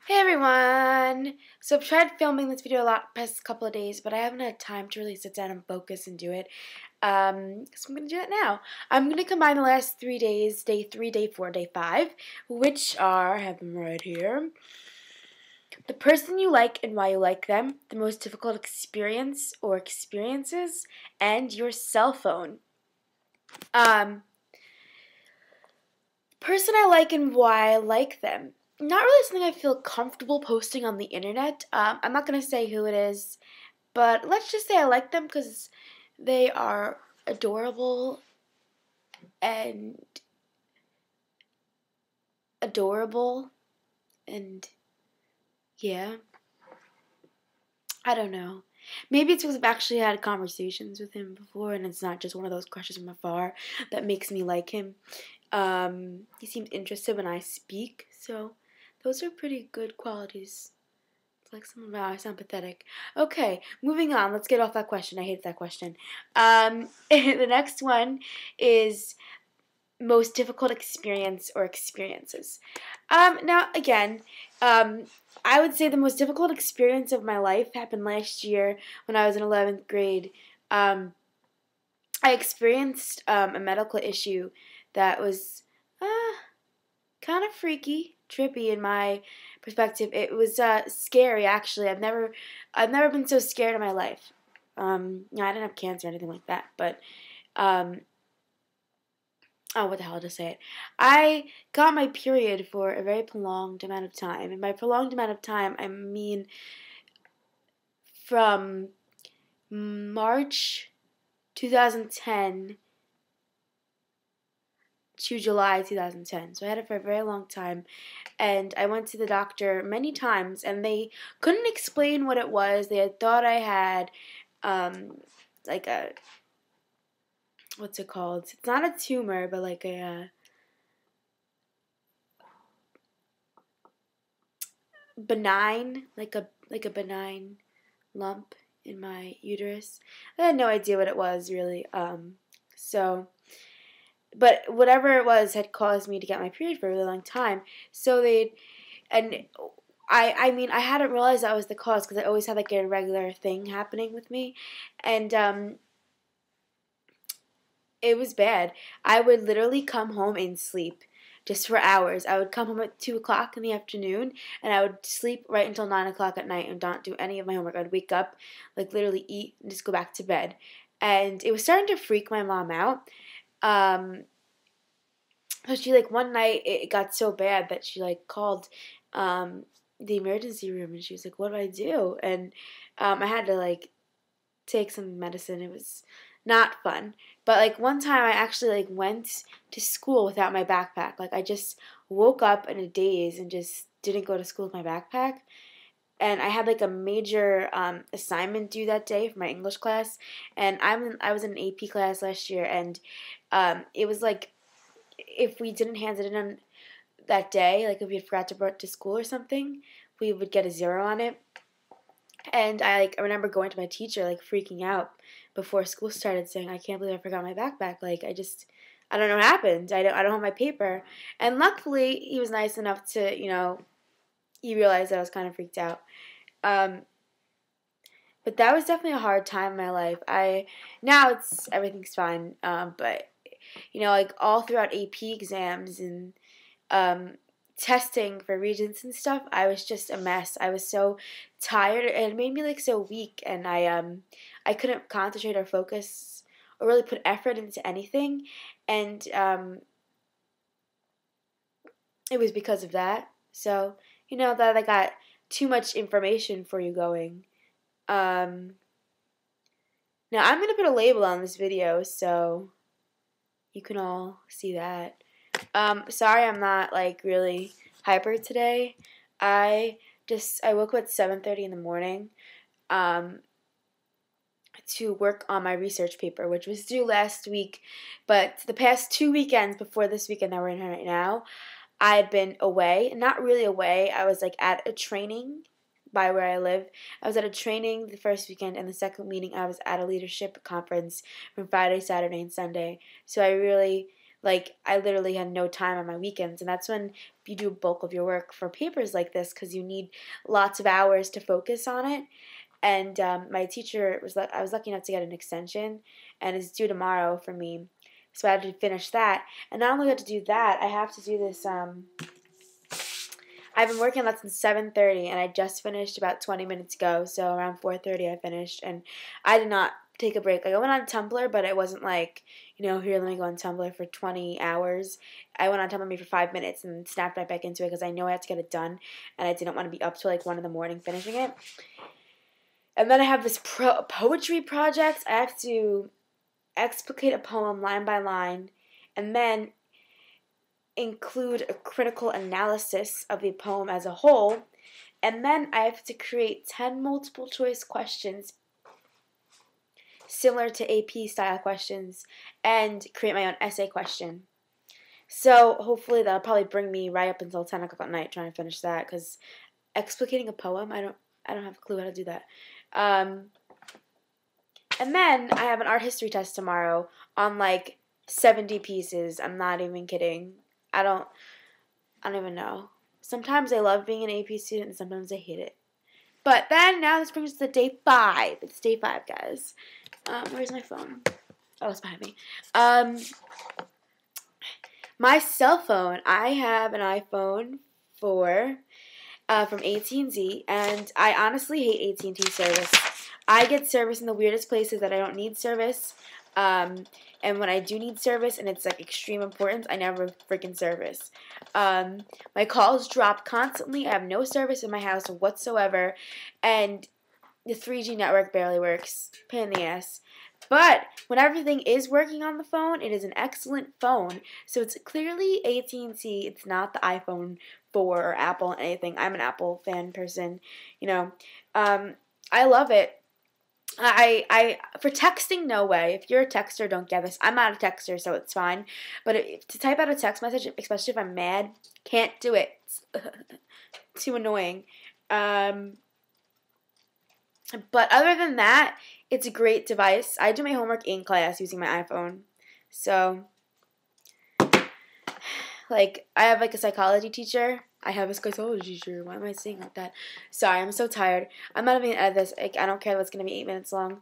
Hey everyone! So I've tried filming this video a lot the past couple of days, but I haven't had time to really sit down and focus and do it. So I'm going to do it now. I'm going to combine the last 3 days, day 3, day 4, day 5, which are, I have them right here, the person you like and why you like them, the most difficult experience or experiences, and your cell phone. Person I like and why I like them. Not really something I feel comfortable posting on the internet. I'm not going to say who it is, but let's just say I like them because they are adorable and yeah, I don't know. Maybe it's because I've actually had conversations with him before and it's not just one of those crushes from afar that makes me like him. He seems interested when I speak, so those are pretty good qualities. It's like someone, wow, I sound pathetic. Okay, moving on. Let's get off that question. I hate that question. The next one is most difficult experience or experiences. Now, again, I would say the most difficult experience of my life happened last year when I was in 11th grade. I experienced a medical issue that was kind of freaky, trippy in my perspective. It was scary, actually. I've never been so scared in my life. I didn't have cancer or anything like that, but oh, what the hell to say it? I got my period for a very prolonged amount of time, and by prolonged amount of time, I mean from March 2010 to July 2010. So I had it for a very long time, and I went to the doctor many times, and they couldn't explain what it was. They had thought I had, like a, what's it called? It's not a tumor, but like a benign, like a benign lump in my uterus. I had no idea what it was really. But whatever it was had caused me to get my period for a really long time. So and I mean, I hadn't realized that was the cause because I always had like a regular thing happening with me, and it was bad. I would literally come home and sleep just for hours. I would come home at 2 o'clock in the afternoon, and I would sleep right until 9 o'clock at night and not do any of my homework. I'd wake up, like literally eat, and just go back to bed. And it was starting to freak my mom out. So she, like, one night, it got so bad that she, like, called the emergency room, and she was like, what do I do? And I had to, like, take some medicine. It was not fun. But, like, one time I actually, like, went to school without my backpack. Like, I just woke up in a daze and just didn't go to school with my backpack. And I had, like, a major assignment due that day for my English class. And I was in an AP class last year, and it was, like, if we didn't hand it in on that day, like if we had forgot to bring it to school or something, we would get a 0 on it. And I remember going to my teacher, like, freaking out before school started, saying, I can't believe I forgot my backpack. Like, I don't know what happened. I don't have my paper. And luckily, he was nice enough to, he realized that I was kind of freaked out. But that was definitely a hard time in my life. Now everything's fine. But like all throughout AP exams and testing for regents and stuff, I was just a mess. I was so tired, and it made me like so weak, and I couldn't concentrate or focus or really put effort into anything, and it was because of that. So that I got too much information for you going. Now I'm gonna put a label on this video so you can all see that. Sorry I'm not like really hyper today. I woke up at 7:30 in the morning to work on my research paper, which was due last week, but the past 2 weekends before this weekend that we're in right now, I had been away. Not really away. I was like at a training by where I live. I was at a training the first weekend, and the second meeting I was at a leadership conference from Friday, Saturday, and Sunday. So I really Like, I literally had no time on my weekends, and that's when you do a bulk of your work for papers like this, because you need lots of hours to focus on it. And my teacher I was lucky enough to get an extension, and it's due tomorrow for me, so I had to finish that. And not only do I have to do that, I have to do this. I've been working on that since 7:30, and I just finished about 20 minutes ago. So around 4:30, I finished, and I did not take a break. Like, I went on Tumblr, but it wasn't like, here, let me go on Tumblr for 20 hours. I went on Tumblr maybe for 5 minutes and snapped right back into it because I know I had to get it done, and I didn't want to be up till like 1 in the morning finishing it. And then I have this poetry project. I have to explicate a poem line by line, and then include a critical analysis of the poem as a whole, and then I have to create 10 multiple choice questions similar to AP style questions and create my own essay question. So hopefully that'll probably bring me right up until 10 o'clock at night trying to finish that, because explicating a poem, I don't have a clue how to do that. And then I have an art history test tomorrow on like 70 pieces. I'm not even kidding. I don't even know. Sometimes I love being an AP student, and sometimes I hate it. But then, now this brings us to day 5. It's day 5, guys. Where's my phone? Oh, it's behind me. My cell phone. I have an iPhone 4 from AT&T, and I honestly hate AT&T service. I get service in the weirdest places that I don't need service. And when I do need service and it's like extreme importance, I never freaking service. My calls drop constantly. I have no service in my house whatsoever, and the 3G network barely works. Pain in the ass. But when everything is working on the phone, it is an excellent phone. So it's clearly AT&T. It's not the iPhone 4 or Apple or anything. I'm an Apple fan person. I love it. I for texting, no way. If you're a texter, don't get this. I'm not a texter, so it's fine. But to type out a text message, especially if I'm mad, can't do it. It's too annoying. But other than that, it's a great device. I do my homework in class using my iPhone. So, like, I have like a psychology teacher. I have a psychology teacher. Why am I saying like that? Sorry, I'm so tired. I'm not even going to edit this. I don't care if it's going to be 8 minutes long.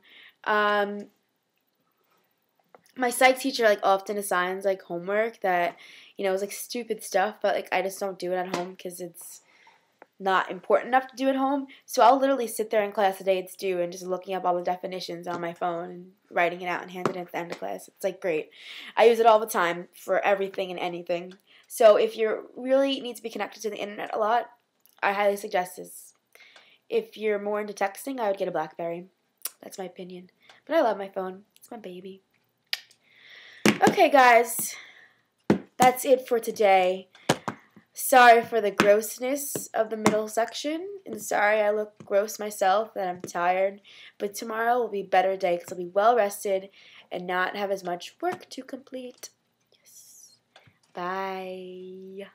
My psych teacher, like, often assigns, like, homework that, is, like, stupid stuff. But, like, I just don't do it at home because it's not important enough to do at home. So I'll literally sit there in class the day it's due and just looking up all the definitions on my phone and writing it out and handing it at the end of class. It's, like, great. I use it all the time for everything and anything. So if you really need to be connected to the internet a lot, I highly suggest this. If you're more into texting, I would get a BlackBerry. That's my opinion. But I love my phone. It's my baby. Okay, guys. That's it for today. Sorry for the grossness of the middle section. And sorry I look gross myself, that I'm tired. But tomorrow will be a better day because I'll be well rested and not have as much work to complete. Bye.